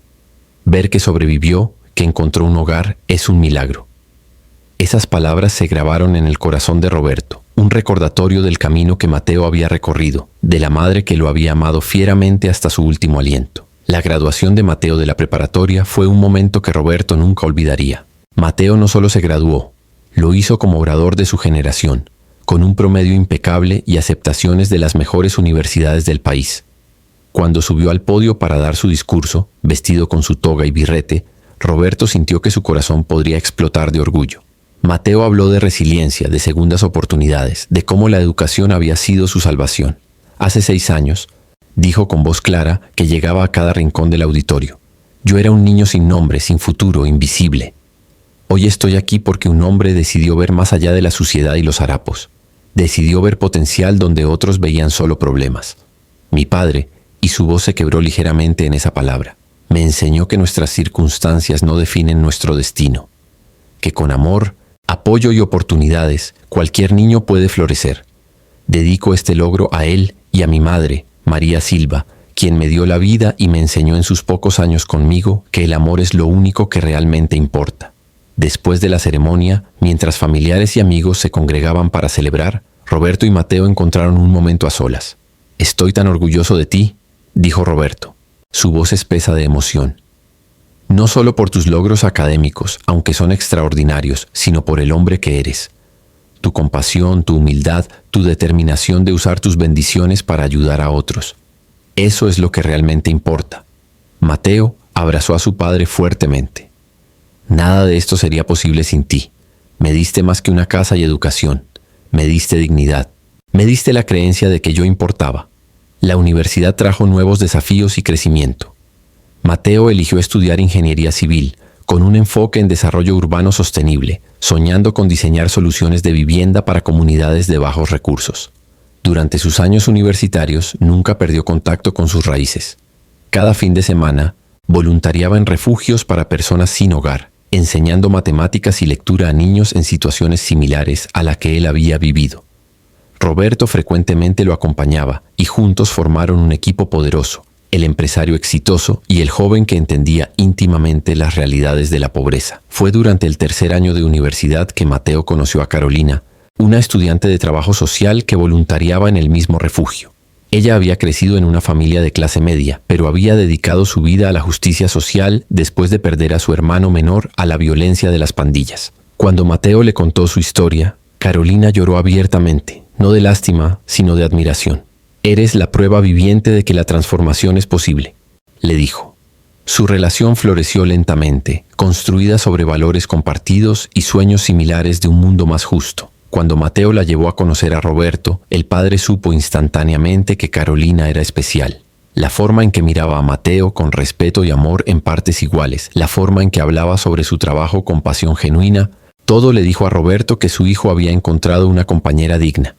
Ver que sobrevivió, que encontró un hogar, es un milagro». Esas palabras se grabaron en el corazón de Roberto, un recordatorio del camino que Mateo había recorrido, de la madre que lo había amado fieramente hasta su último aliento. La graduación de Mateo de la preparatoria fue un momento que Roberto nunca olvidaría. Mateo no solo se graduó, lo hizo como orador de su generación, con un promedio impecable y aceptaciones de las mejores universidades del país. Cuando subió al podio para dar su discurso, vestido con su toga y birrete, Roberto sintió que su corazón podría explotar de orgullo. Mateo habló de resiliencia, de segundas oportunidades, de cómo la educación había sido su salvación. Hace 6 años, dijo con voz clara que llegaba a cada rincón del auditorio. Yo era un niño sin nombre, sin futuro, invisible. Hoy estoy aquí porque un hombre decidió ver más allá de la suciedad y los harapos. Decidió ver potencial donde otros veían solo problemas. Mi padre, y su voz se quebró ligeramente en esa palabra, me enseñó que nuestras circunstancias no definen nuestro destino. Que con amor, apoyo y oportunidades, cualquier niño puede florecer. Dedico este logro a él y a mi madre, María Silva, quien me dio la vida y me enseñó en sus pocos años conmigo que el amor es lo único que realmente importa. Después de la ceremonia, mientras familiares y amigos se congregaban para celebrar, Roberto y Mateo encontraron un momento a solas. «Estoy tan orgulloso de ti», dijo Roberto, su voz espesa de emoción. «No solo por tus logros académicos, aunque son extraordinarios, sino por el hombre que eres. Tu compasión, tu humildad, tu determinación de usar tus bendiciones para ayudar a otros. Eso es lo que realmente importa». Mateo abrazó a su padre fuertemente. «Nada de esto sería posible sin ti. Me diste más que una casa y educación. Me diste dignidad. Me diste la creencia de que yo importaba. La universidad trajo nuevos desafíos y crecimiento». Mateo eligió estudiar ingeniería civil, con un enfoque en desarrollo urbano sostenible, soñando con diseñar soluciones de vivienda para comunidades de bajos recursos. Durante sus años universitarios nunca perdió contacto con sus raíces. Cada fin de semana, voluntariaba en refugios para personas sin hogar, enseñando matemáticas y lectura a niños en situaciones similares a la que él había vivido. Roberto frecuentemente lo acompañaba y juntos formaron un equipo poderoso, el empresario exitoso y el joven que entendía íntimamente las realidades de la pobreza. Fue durante el 3er año de universidad que Mateo conoció a Carolina, una estudiante de trabajo social que voluntariaba en el mismo refugio. Ella había crecido en una familia de clase media, pero había dedicado su vida a la justicia social después de perder a su hermano menor a la violencia de las pandillas. Cuando Mateo le contó su historia, Carolina lloró abiertamente, no de lástima, sino de admiración. «Eres la prueba viviente de que la transformación es posible», le dijo. Su relación floreció lentamente, construida sobre valores compartidos y sueños similares de un mundo más justo. Cuando Mateo la llevó a conocer a Roberto, el padre supo instantáneamente que Carolina era especial. La forma en que miraba a Mateo con respeto y amor en partes iguales, la forma en que hablaba sobre su trabajo con pasión genuina, todo le dijo a Roberto que su hijo había encontrado una compañera digna.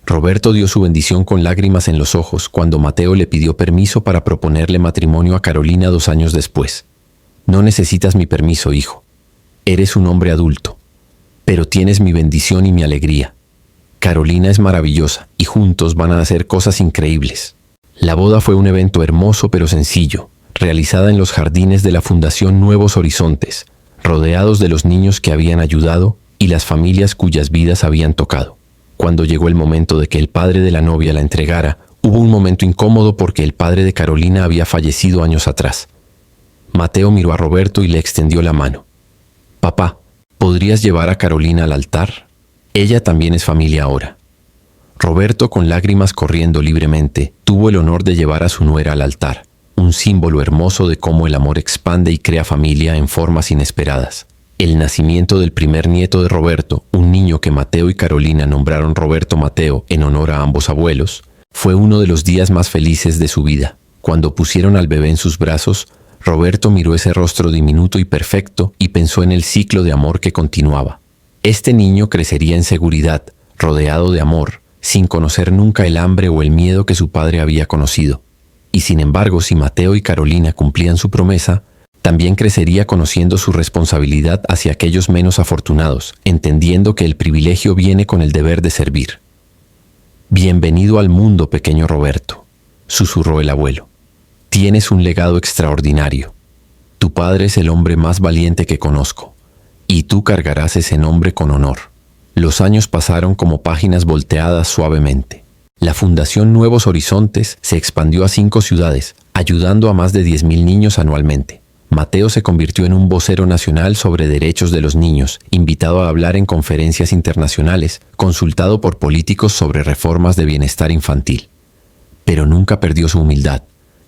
Roberto dio su bendición con lágrimas en los ojos cuando Mateo le pidió permiso para proponerle matrimonio a Carolina 2 años después. «No necesitas mi permiso, hijo. Eres un hombre adulto. Pero tienes mi bendición y mi alegría. Carolina es maravillosa y juntos van a hacer cosas increíbles». La boda fue un evento hermoso pero sencillo, realizada en los jardines de la Fundación Nuevos Horizontes, rodeados de los niños que habían ayudado y las familias cuyas vidas habían tocado. Cuando llegó el momento de que el padre de la novia la entregara, hubo un momento incómodo porque el padre de Carolina había fallecido años atrás. Mateo miró a Roberto y le extendió la mano. «Papá, ¿podrías llevar a Carolina al altar? Ella también es familia ahora». Roberto, con lágrimas corriendo libremente, tuvo el honor de llevar a su nuera al altar, un símbolo hermoso de cómo el amor expande y crea familia en formas inesperadas. El nacimiento del primer nieto de Roberto, un niño que Mateo y Carolina nombraron Roberto Mateo en honor a ambos abuelos, fue uno de los días más felices de su vida. Cuando pusieron al bebé en sus brazos, Roberto miró ese rostro diminuto y perfecto y pensó en el ciclo de amor que continuaba. Este niño crecería en seguridad, rodeado de amor, sin conocer nunca el hambre o el miedo que su padre había conocido. Y sin embargo, si Mateo y Carolina cumplían su promesa, también crecería conociendo su responsabilidad hacia aquellos menos afortunados, entendiendo que el privilegio viene con el deber de servir. «Bienvenido al mundo, pequeño Roberto», susurró el abuelo. «Tienes un legado extraordinario. Tu padre es el hombre más valiente que conozco, y tú cargarás ese nombre con honor». Los años pasaron como páginas volteadas suavemente. La Fundación Nuevos Horizontes se expandió a 5 ciudades, ayudando a más de 10.000 niños anualmente. Mateo se convirtió en un vocero nacional sobre derechos de los niños, invitado a hablar en conferencias internacionales, consultado por políticos sobre reformas de bienestar infantil. Pero nunca perdió su humildad,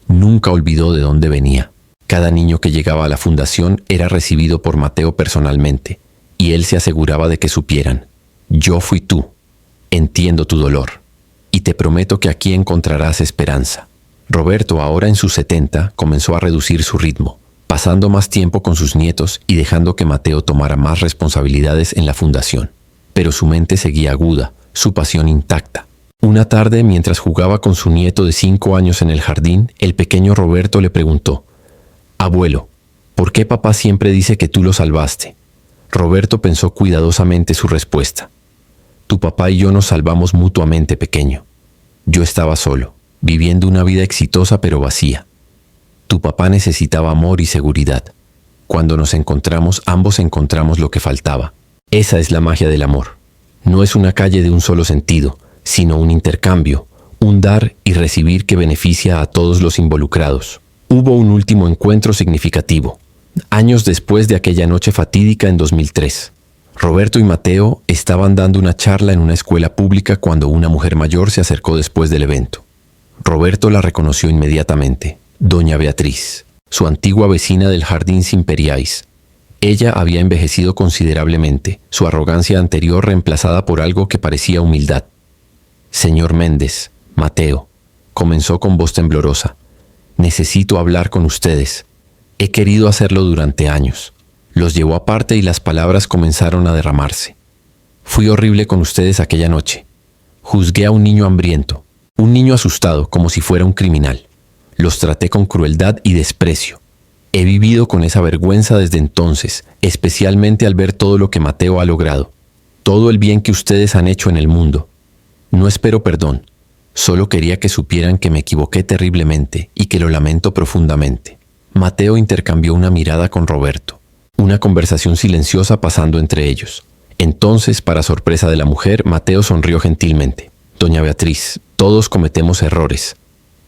nunca olvidó de dónde venía. Cada niño que llegaba a la fundación era recibido por Mateo personalmente, y él se aseguraba de que supieran: yo fui tú, entiendo tu dolor, y te prometo que aquí encontrarás esperanza. Roberto, ahora en sus 70, comenzó a reducir su ritmo, pasando más tiempo con sus nietos y dejando que Mateo tomara más responsabilidades en la fundación. Pero su mente seguía aguda, su pasión intacta. Una tarde, mientras jugaba con su nieto de 5 años en el jardín, el pequeño Roberto le preguntó: «Abuelo, ¿por qué papá siempre dice que tú lo salvaste?». Roberto pensó cuidadosamente su respuesta. «Tu papá y yo nos salvamos mutuamente, pequeño. Yo estaba solo, viviendo una vida exitosa pero vacía. Tu papá necesitaba amor y seguridad. Cuando nos encontramos, ambos encontramos lo que faltaba. Esa es la magia del amor. No es una calle de un solo sentido, sino un intercambio, un dar y recibir que beneficia a todos los involucrados». Hubo un último encuentro significativo, años después de aquella noche fatídica en 2003. Roberto y Mateo estaban dando una charla en una escuela pública cuando una mujer mayor se acercó después del evento. Roberto la reconoció inmediatamente: Doña Beatriz, su antigua vecina del Jardín Simperiais. Ella había envejecido considerablemente, su arrogancia anterior reemplazada por algo que parecía humildad. «Señor Méndez, Mateo», comenzó con voz temblorosa, «necesito hablar con ustedes. He querido hacerlo durante años». Los llevó aparte y las palabras comenzaron a derramarse. «Fui horrible con ustedes aquella noche. Juzgué a un niño hambriento, un niño asustado como si fuera un criminal. Los traté con crueldad y desprecio. He vivido con esa vergüenza desde entonces, especialmente al ver todo lo que Mateo ha logrado, todo el bien que ustedes han hecho en el mundo. No espero perdón, solo quería que supieran que me equivoqué terriblemente y que lo lamento profundamente». Mateo intercambió una mirada con Roberto, una conversación silenciosa pasando entre ellos. Entonces, para sorpresa de la mujer, Mateo sonrió gentilmente. «Doña Beatriz, todos cometemos errores.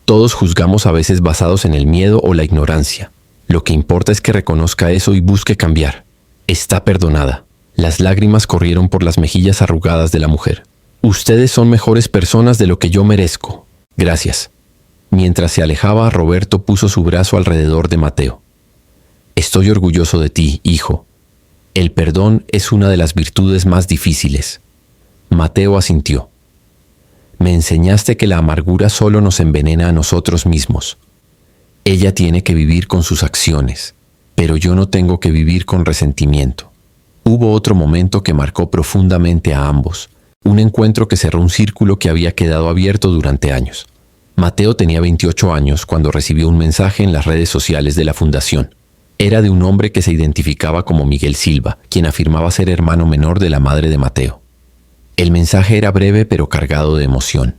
Todos juzgamos a veces basados en el miedo o la ignorancia. Lo que importa es que reconozca eso y busque cambiar. Está perdonada». Las lágrimas corrieron por las mejillas arrugadas de la mujer. «Ustedes son mejores personas de lo que yo merezco. Gracias». Mientras se alejaba, Roberto puso su brazo alrededor de Mateo. «Estoy orgulloso de ti, hijo. El perdón es una de las virtudes más difíciles». Mateo asintió. «Me enseñaste que la amargura solo nos envenena a nosotros mismos. Ella tiene que vivir con sus acciones, pero yo no tengo que vivir con resentimiento». Hubo otro momento que marcó profundamente a ambos, un encuentro que cerró un círculo que había quedado abierto durante años. Mateo tenía 28 años cuando recibió un mensaje en las redes sociales de la fundación. Era de un hombre que se identificaba como Miguel Silva, quien afirmaba ser hermano menor de la madre de Mateo. El mensaje era breve pero cargado de emoción.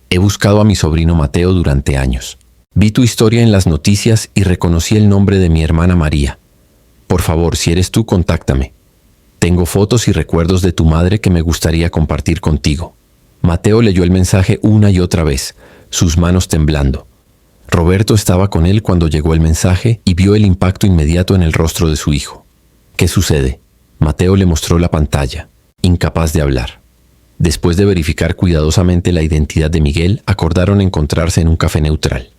«He buscado a mi sobrino Mateo durante años. Vi tu historia en las noticias y reconocí el nombre de mi hermana María. Por favor, si eres tú, contáctame. Tengo fotos y recuerdos de tu madre que me gustaría compartir contigo». Mateo leyó el mensaje una y otra vez, sus manos temblando. Roberto estaba con él cuando llegó el mensaje y vio el impacto inmediato en el rostro de su hijo. «¿Qué sucede?». Mateo le mostró la pantalla, incapaz de hablar. Después de verificar cuidadosamente la identidad de Miguel, acordaron encontrarse en un café neutral.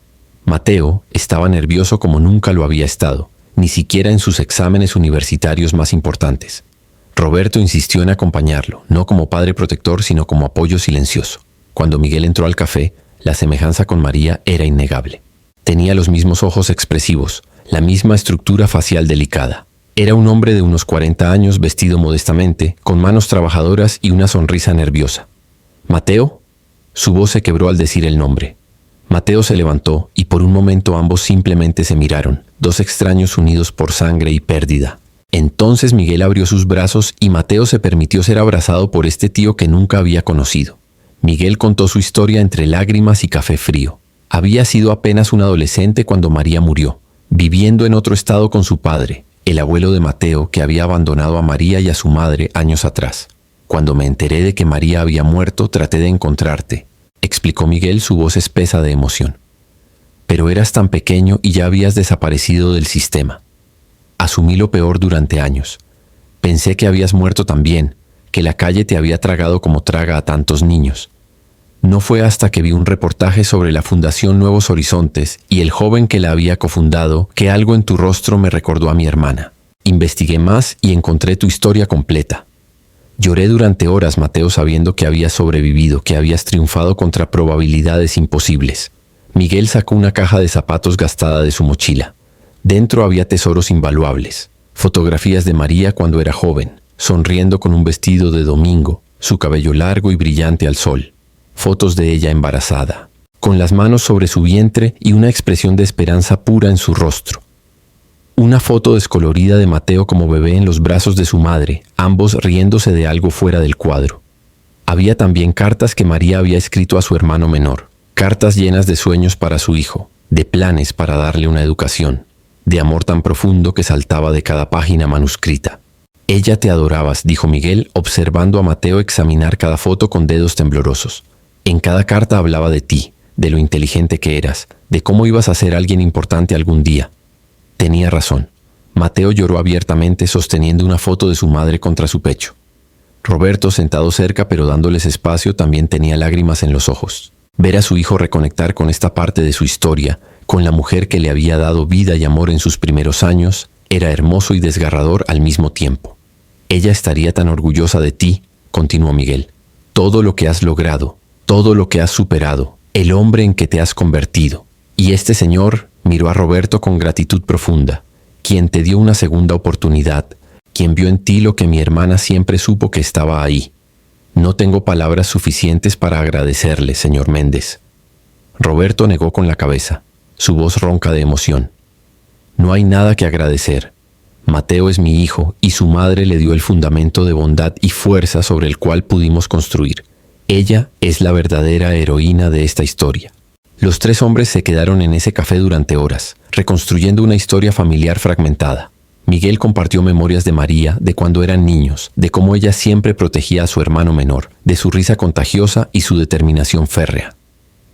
Mateo estaba nervioso como nunca lo había estado, ni siquiera en sus exámenes universitarios más importantes. Roberto insistió en acompañarlo, no como padre protector, sino como apoyo silencioso. Cuando Miguel entró al café, la semejanza con María era innegable. Tenía los mismos ojos expresivos, la misma estructura facial delicada. Era un hombre de unos 40 años, vestido modestamente, con manos trabajadoras y una sonrisa nerviosa. «¿Mateo?». Su voz se quebró al decir el nombre. Mateo se levantó y por un momento ambos simplemente se miraron, dos extraños unidos por sangre y pérdida. Entonces Miguel abrió sus brazos y Mateo se permitió ser abrazado por este tío que nunca había conocido. Miguel contó su historia entre lágrimas y café frío. Había sido apenas un adolescente cuando María murió, viviendo en otro estado con su padre, el abuelo de Mateo, que había abandonado a María y a su madre años atrás. «Cuando me enteré de que María había muerto, traté de encontrarte. explicó Miguel, su voz espesa de emoción. Pero eras tan pequeño y ya habías desaparecido del sistema. Asumí lo peor durante años. Pensé que habías muerto también, que la calle te había tragado como traga a tantos niños. No fue hasta que vi un reportaje sobre la Fundación Nuevos Horizontes y el joven que la había cofundado que algo en tu rostro me recordó a mi hermana. Investigué más y encontré tu historia completa. Lloré durante horas, Mateo, sabiendo que habías sobrevivido, que habías triunfado contra probabilidades imposibles. Miguel sacó una caja de zapatos gastada de su mochila. Dentro había tesoros invaluables. Fotografías de María cuando era joven, sonriendo con un vestido de domingo, su cabello largo y brillante al sol. Fotos de ella embarazada, con las manos sobre su vientre y una expresión de esperanza pura en su rostro. Una foto descolorida de Mateo como bebé en los brazos de su madre, ambos riéndose de algo fuera del cuadro. Había también cartas que María había escrito a su hermano menor, cartas llenas de sueños para su hijo, de planes para darle una educación, de amor tan profundo que saltaba de cada página manuscrita. Ella te adorabas, dijo Miguel, observando a Mateo examinar cada foto con dedos temblorosos. En cada carta hablaba de ti, de lo inteligente que eras, de cómo ibas a ser alguien importante algún día. Tenía razón. Mateo lloró abiertamente sosteniendo una foto de su madre contra su pecho. Roberto, sentado cerca pero dándoles espacio, también tenía lágrimas en los ojos. Ver a su hijo reconectar con esta parte de su historia, con la mujer que le había dado vida y amor en sus primeros años, era hermoso y desgarrador al mismo tiempo. Ella estaría tan orgullosa de ti, continuó Miguel. Todo lo que has logrado, todo lo que has superado, el hombre en que te has convertido. Y este señor miró a Roberto con gratitud profunda, quien te dio una segunda oportunidad, quien vio en ti lo que mi hermana siempre supo que estaba ahí. No tengo palabras suficientes para agradecerle, señor Méndez. Roberto negó con la cabeza, su voz ronca de emoción. No hay nada que agradecer. Mateo es mi hijo y su madre le dio el fundamento de bondad y fuerza sobre el cual pudimos construir. Ella es la verdadera heroína de esta historia. Los tres hombres se quedaron en ese café durante horas, reconstruyendo una historia familiar fragmentada. Miguel compartió memorias de María, de cuando eran niños, de cómo ella siempre protegía a su hermano menor, de su risa contagiosa y su determinación férrea.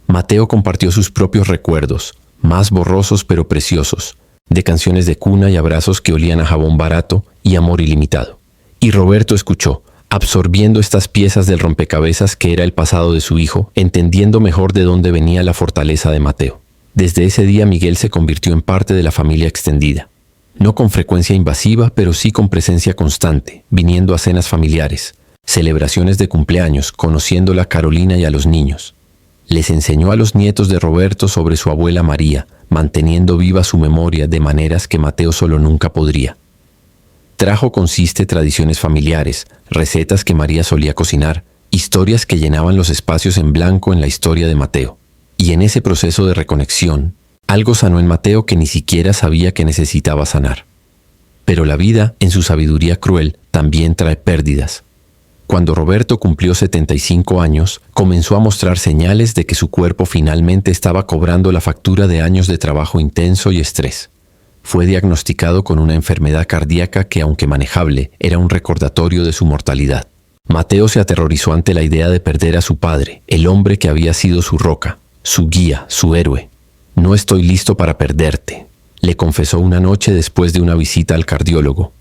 Mateo compartió sus propios recuerdos, más borrosos pero preciosos, de canciones de cuna y abrazos que olían a jabón barato y amor ilimitado. Y Roberto escuchó, absorbiendo estas piezas del rompecabezas que era el pasado de su hijo, entendiendo mejor de dónde venía la fortaleza de Mateo. Desde ese día Miguel se convirtió en parte de la familia extendida. No con frecuencia invasiva, pero sí con presencia constante, viniendo a cenas familiares, celebraciones de cumpleaños, conociéndola a Carolina y a los niños. Les enseñó a los nietos de Roberto sobre su abuela María, manteniendo viva su memoria de maneras que Mateo solo nunca podría. Trajo consiste tradiciones familiares, recetas que María solía cocinar, historias que llenaban los espacios en blanco en la historia de Mateo. Y en ese proceso de reconexión, algo sanó en Mateo que ni siquiera sabía que necesitaba sanar. Pero la vida, en su sabiduría cruel, también trae pérdidas. Cuando Roberto cumplió 75 años, comenzó a mostrar señales de que su cuerpo finalmente estaba cobrando la factura de años de trabajo intenso y estrés. Fue diagnosticado con una enfermedad cardíaca que, aunque manejable, era un recordatorio de su mortalidad. Mateo se aterrorizó ante la idea de perder a su padre, el hombre que había sido su roca, su guía, su héroe. «No estoy listo para perderte», le confesó una noche después de una visita al cardiólogo.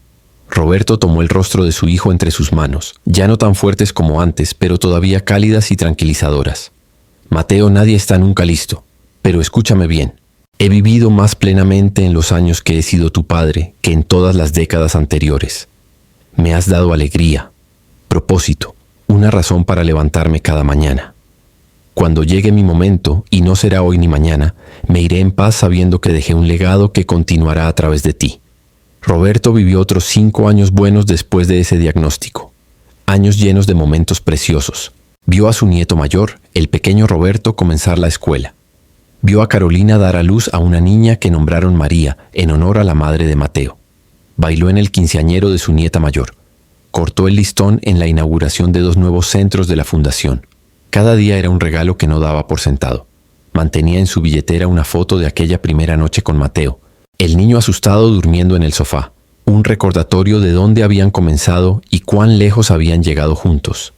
Roberto tomó el rostro de su hijo entre sus manos, ya no tan fuertes como antes, pero todavía cálidas y tranquilizadoras. «Mateo, nadie está nunca listo, pero escúchame bien. He vivido más plenamente en los años que he sido tu padre que en todas las décadas anteriores. Me has dado alegría, propósito, una razón para levantarme cada mañana. Cuando llegue mi momento, y no será hoy ni mañana, me iré en paz sabiendo que dejé un legado que continuará a través de ti». Roberto vivió otros 5 años buenos después de ese diagnóstico. Años llenos de momentos preciosos. Vio a su nieto mayor, el pequeño Roberto, comenzar la escuela. Vio a Carolina dar a luz a una niña que nombraron María, en honor a la madre de Mateo. Bailó en el quinceañero de su nieta mayor. Cortó el listón en la inauguración de 2 nuevos centros de la fundación. Cada día era un regalo que no daba por sentado. Mantenía en su billetera una foto de aquella primera noche con Mateo, el niño asustado durmiendo en el sofá, un recordatorio de dónde habían comenzado y cuán lejos habían llegado juntos.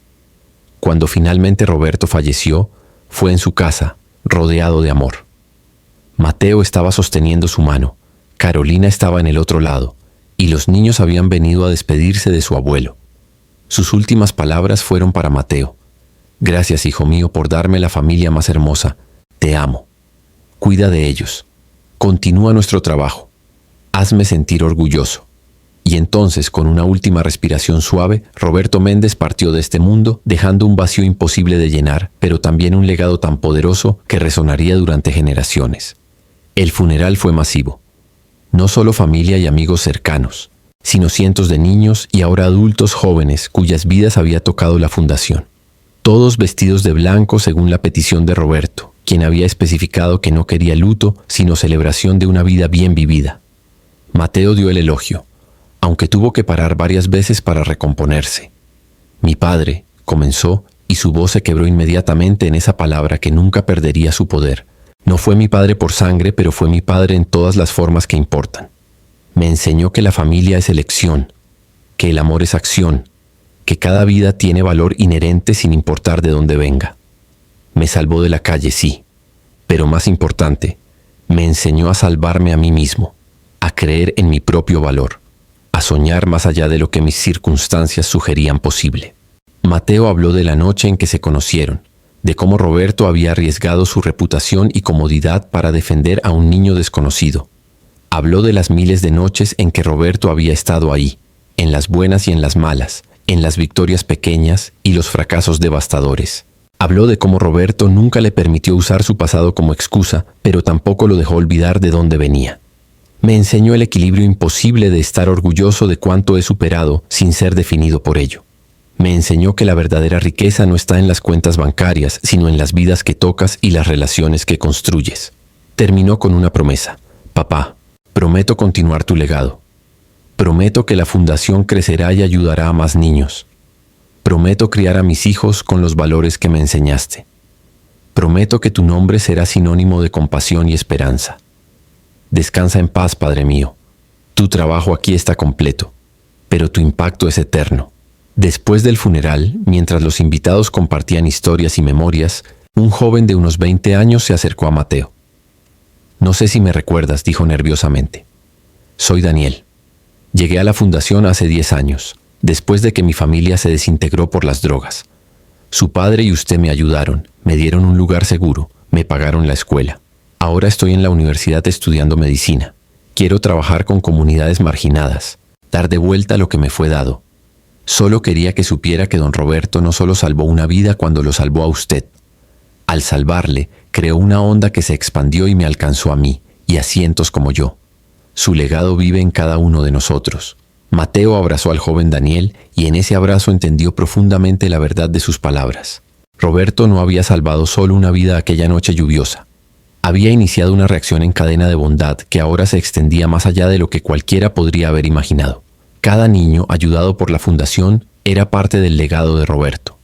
Cuando finalmente Roberto falleció, Fue en su casa, rodeado de amor. Mateo estaba sosteniendo su mano, Carolina estaba en el otro lado, y los niños habían venido a despedirse de su abuelo. Sus últimas palabras fueron para Mateo. Gracias, hijo mío, por darme la familia más hermosa. Te amo. Cuida de ellos. Continúa nuestro trabajo. Hazme sentir orgulloso. Y entonces, con una última respiración suave, Roberto Méndez partió de este mundo, dejando un vacío imposible de llenar, pero también un legado tan poderoso que resonaría durante generaciones. El funeral fue masivo. No solo familia y amigos cercanos, sino cientos de niños y ahora adultos jóvenes cuyas vidas había tocado la fundación. Todos vestidos de blanco según la petición de Roberto, quien había especificado que no quería luto, sino celebración de una vida bien vivida. Mateo dio el elogio, aunque tuvo que parar varias veces para recomponerse. Mi padre, comenzó, y su voz se quebró inmediatamente en esa palabra que nunca perdería su poder. No fue mi padre por sangre, pero fue mi padre en todas las formas que importan. Me enseñó que la familia es elección, que el amor es acción, que cada vida tiene valor inherente sin importar de dónde venga. Me salvó de la calle, sí, pero más importante, me enseñó a salvarme a mí mismo, a creer en mi propio valor, a soñar más allá de lo que mis circunstancias sugerían posible. Mateo habló de la noche en que se conocieron, de cómo Roberto había arriesgado su reputación y comodidad para defender a un niño desconocido. Habló de las miles de noches en que Roberto había estado ahí, en las buenas y en las malas, en las victorias pequeñas y los fracasos devastadores. Habló de cómo Roberto nunca le permitió usar su pasado como excusa, pero tampoco lo dejó olvidar de dónde venía. Me enseñó el equilibrio imposible de estar orgulloso de cuánto he superado sin ser definido por ello. Me enseñó que la verdadera riqueza no está en las cuentas bancarias, sino en las vidas que tocas y las relaciones que construyes. Terminó con una promesa. Papá, prometo continuar tu legado. Prometo que la fundación crecerá y ayudará a más niños. Prometo criar a mis hijos con los valores que me enseñaste. Prometo que tu nombre será sinónimo de compasión y esperanza. Descansa en paz, Padre mío. Tu trabajo aquí está completo, pero tu impacto es eterno. Después del funeral, mientras los invitados compartían historias y memorias, un joven de unos 20 años se acercó a Mateo. No sé si me recuerdas, dijo nerviosamente. Soy Daniel. Llegué a la fundación hace 10 años, después de que mi familia se desintegró por las drogas. Su padre y usted me ayudaron, me dieron un lugar seguro, me pagaron la escuela. Ahora estoy en la universidad estudiando medicina. Quiero trabajar con comunidades marginadas, dar de vuelta lo que me fue dado. Solo quería que supiera que don Roberto no solo salvó una vida cuando lo salvó a usted. Al salvarle, creó una onda que se expandió y me alcanzó a mí, y a cientos como yo. Su legado vive en cada uno de nosotros. Mateo abrazó al joven Daniel y en ese abrazo entendió profundamente la verdad de sus palabras. Roberto no había salvado solo una vida aquella noche lluviosa. Había iniciado una reacción en cadena de bondad que ahora se extendía más allá de lo que cualquiera podría haber imaginado. Cada niño, ayudado por la fundación, era parte del legado de Roberto.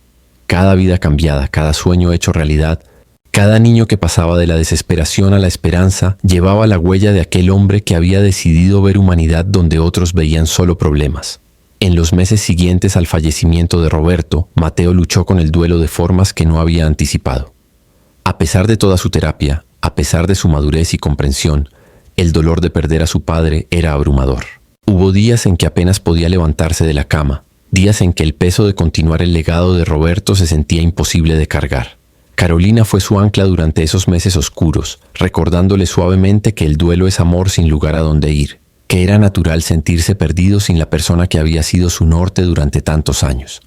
Cada vida cambiada, cada sueño hecho realidad, cada niño que pasaba de la desesperación a la esperanza, llevaba la huella de aquel hombre que había decidido ver humanidad donde otros veían solo problemas. En los meses siguientes al fallecimiento de Roberto, Mateo luchó con el duelo de formas que no había anticipado. A pesar de toda su terapia, a pesar de su madurez y comprensión, el dolor de perder a su padre era abrumador. Hubo días en que apenas podía levantarse de la cama, días en que el peso de continuar el legado de Roberto se sentía imposible de cargar. Carolina fue su ancla durante esos meses oscuros, recordándole suavemente que el duelo es amor sin lugar a donde ir, que era natural sentirse perdido sin la persona que había sido su norte durante tantos años.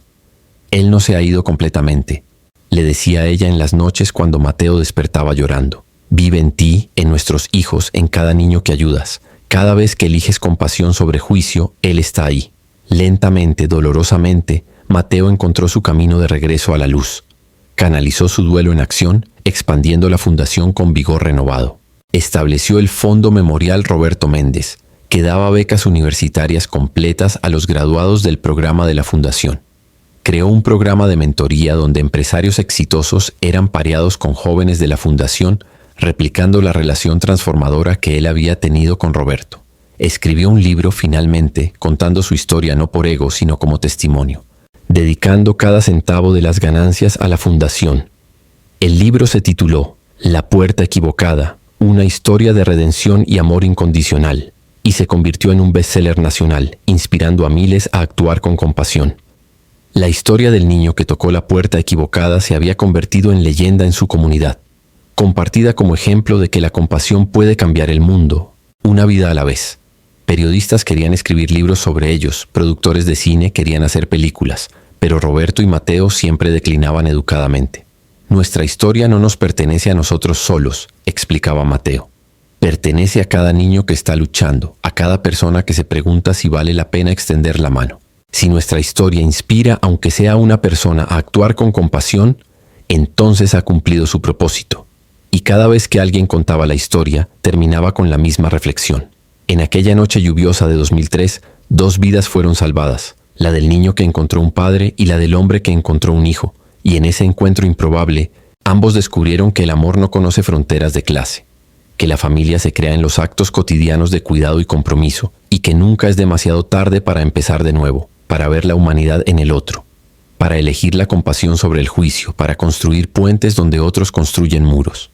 Él no se ha ido completamente, le decía ella en las noches cuando Mateo despertaba llorando. Vive en ti, en nuestros hijos, en cada niño que ayudas. Cada vez que eliges compasión sobre juicio, Él está ahí. Lentamente, dolorosamente, Mateo encontró su camino de regreso a la luz. Canalizó su duelo en acción, expandiendo la fundación con vigor renovado. Estableció el Fondo Memorial Roberto Méndez, que daba becas universitarias completas a los graduados del programa de la fundación. Creó un programa de mentoría donde empresarios exitosos eran pareados con jóvenes de la fundación, replicando la relación transformadora que él había tenido con Roberto. Escribió un libro finalmente, contando su historia no por ego, sino como testimonio, dedicando cada centavo de las ganancias a la fundación. El libro se tituló La puerta equivocada, una historia de redención y amor incondicional, y se convirtió en un bestseller nacional, inspirando a miles a actuar con compasión. La historia del niño que tocó la puerta equivocada se había convertido en leyenda en su comunidad, compartida como ejemplo de que la compasión puede cambiar el mundo, una vida a la vez. Periodistas querían escribir libros sobre ellos, productores de cine querían hacer películas, pero Roberto y Mateo siempre declinaban educadamente. Nuestra historia no nos pertenece a nosotros solos, explicaba Mateo. Pertenece a cada niño que está luchando, a cada persona que se pregunta si vale la pena extender la mano. Si nuestra historia inspira, aunque sea a una persona, a actuar con compasión, entonces ha cumplido su propósito. Y cada vez que alguien contaba la historia, terminaba con la misma reflexión. En aquella noche lluviosa de 2003, 2 vidas fueron salvadas, la del niño que encontró un padre y la del hombre que encontró un hijo. Y en ese encuentro improbable, ambos descubrieron que el amor no conoce fronteras de clase, que la familia se crea en los actos cotidianos de cuidado y compromiso, y que nunca es demasiado tarde para empezar de nuevo, para ver la humanidad en el otro, para elegir la compasión sobre el juicio, para construir puentes donde otros construyen muros.